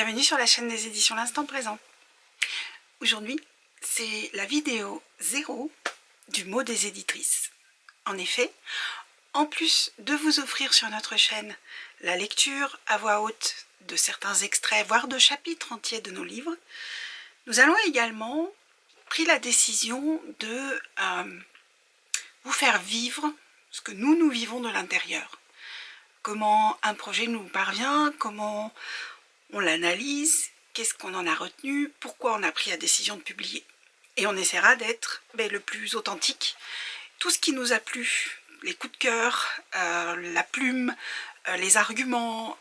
Bienvenue sur la chaîne des éditions L'Instant Présent. Aujourd'hui, c'est la vidéo 0 du mot des éditrices. En effet, en plus de vous offrir sur notre chaîne la lecture à voix haute de certains extraits, voire de chapitres entiers de nos livres, nous allons également pris la décision de vous faire vivre ce que nous vivons de l'intérieur. Comment un projet nous parvient, comment on l'analyse, qu'est-ce qu'on en a retenu, pourquoi on a pris la décision de publier. Et on essaiera d'être le plus authentique. Tout ce qui nous a plu, les coups de cœur, la plume, les arguments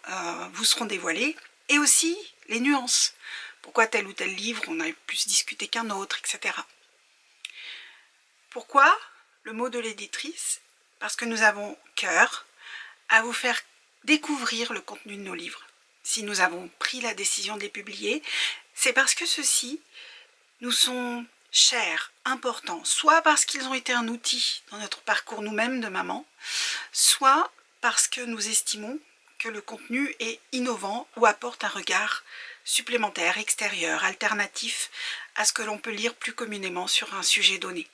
vous seront dévoilés. Et aussi les nuances. Pourquoi tel ou tel livre on a plus discuté qu'un autre, etc. Pourquoi le mot de l'éditrice? Parce que nous avons cœur à vous faire découvrir le contenu de nos livres. Si nous avons pris la décision de les publier, c'est parce que ceux-ci nous sont chers, importants, soit parce qu'ils ont été un outil dans notre parcours nous-mêmes de maman, soit parce que nous estimons que le contenu est innovant ou apporte un regard supplémentaire, extérieur, alternatif à ce que l'on peut lire plus communément sur un sujet donné.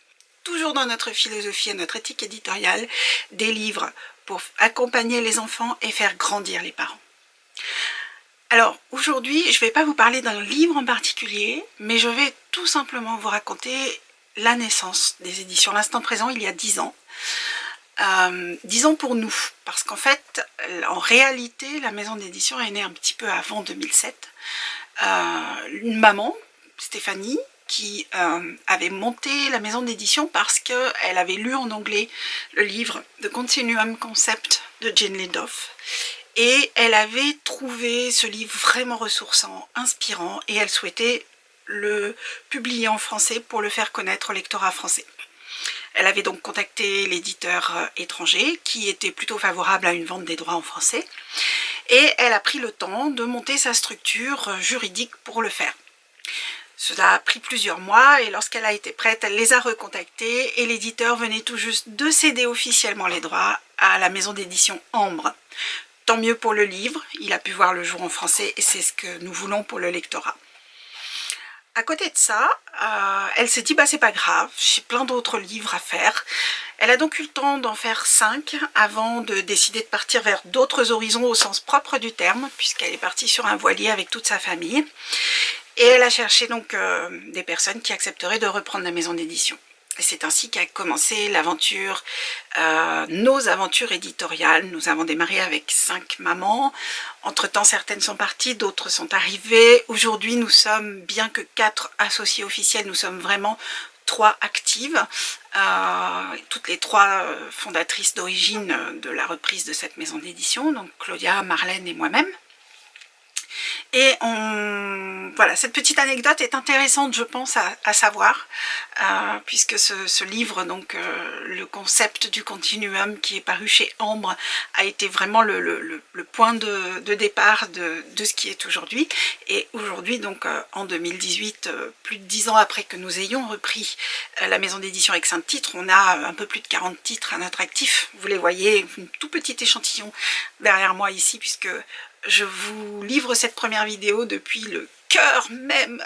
Toujours dans notre philosophie et notre éthique éditoriale, des livres pour accompagner les enfants et faire grandir les parents. Alors aujourd'hui, je ne vais pas vous parler d'un livre en particulier, mais je vais tout simplement vous raconter la naissance des éditions L'Instant Présent il y a 10 ans. 10 ans pour nous, parce qu'en fait, en réalité, la maison d'édition est née un petit peu avant 2007. Une maman, Stéphanie, qui avait monté la maison d'édition parce qu'elle avait lu en anglais le livre The Continuum Concept de Jane Lindoff. Et elle avait trouvé ce livre vraiment ressourçant, inspirant, et elle souhaitait le publier en français pour le faire connaître au lectorat français. Elle avait donc contacté l'éditeur étranger qui était plutôt favorable à une vente des droits en français. Et elle a pris le temps de monter sa structure juridique pour le faire. Cela a pris plusieurs mois et lorsqu'elle a été prête, elle les a recontactés et l'éditeur venait tout juste de céder officiellement les droits à la maison d'édition Ambre. Tant mieux pour le livre, il a pu voir le jour en français et c'est ce que nous voulons pour le lectorat. À côté de ça, elle s'est dit c'est pas grave, j'ai plein d'autres livres à faire. Elle a donc eu le temps d'en faire 5 avant de décider de partir vers d'autres horizons au sens propre du terme, puisqu'elle est partie sur un voilier avec toute sa famille. Et elle a cherché donc des personnes qui accepteraient de reprendre la maison d'édition. Et c'est ainsi qu'a commencé l'aventure, nos aventures éditoriales. Nous avons démarré avec 5 mamans. Entre-temps, certaines sont parties, d'autres sont arrivées. Aujourd'hui, nous sommes, bien que 4 associés officiels, nous sommes vraiment 3 actives. Toutes les 3 fondatrices d'origine de la reprise de cette maison d'édition, donc Claudia, Marlène et moi-même. Et voilà, cette petite anecdote est intéressante, je pense, à savoir, puisque ce livre, donc le concept du continuum qui est paru chez Ambre, a été vraiment le point de départ de ce qui est aujourd'hui. Et aujourd'hui, donc en 2018, plus de 10 ans après que nous ayons repris la maison d'édition avec 5 titres, on a un peu plus de 40 titres à notre actif. Vous les voyez, un tout petit échantillon derrière moi ici, puisque je vous livre cette première vidéo depuis le cœur même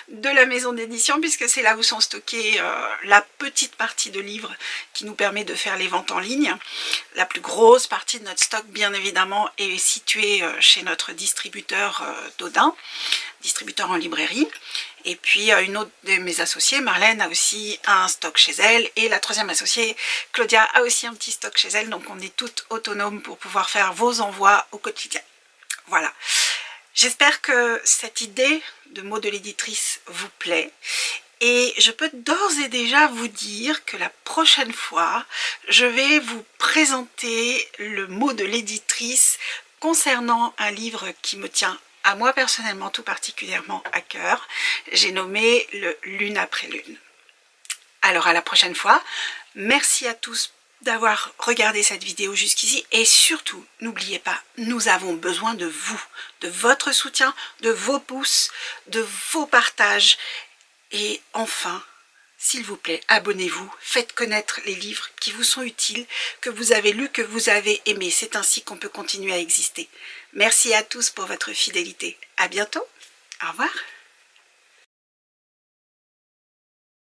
de la maison d'édition, puisque c'est là où sont stockés la petite partie de livres qui nous permet de faire les ventes en ligne. La plus grosse partie de notre stock, bien évidemment, est située chez notre distributeur Dodin, distributeur en librairie. Et puis une autre de mes associées, Marlène, a aussi un stock chez elle. Et la troisième associée, Claudia, a aussi un petit stock chez elle. Donc on est toutes autonomes pour pouvoir faire vos envois au quotidien. Voilà. J'espère que cette idée de mot de l'éditrice vous plaît. Et je peux d'ores et déjà vous dire que la prochaine fois, je vais vous présenter le mot de l'éditrice concernant un livre qui me tient à moi personnellement tout particulièrement à cœur. J'ai nommé le Lune après Lune. Alors à la prochaine fois, merci à tous d'avoir regardé cette vidéo jusqu'ici et surtout, n'oubliez pas, nous avons besoin de vous, de votre soutien, de vos pouces, de vos partages et enfin, s'il vous plaît, abonnez-vous, faites connaître les livres qui vous sont utiles, que vous avez lus, que vous avez aimés. C'est ainsi qu'on peut continuer à exister. Merci à tous pour votre fidélité. À bientôt. Au revoir.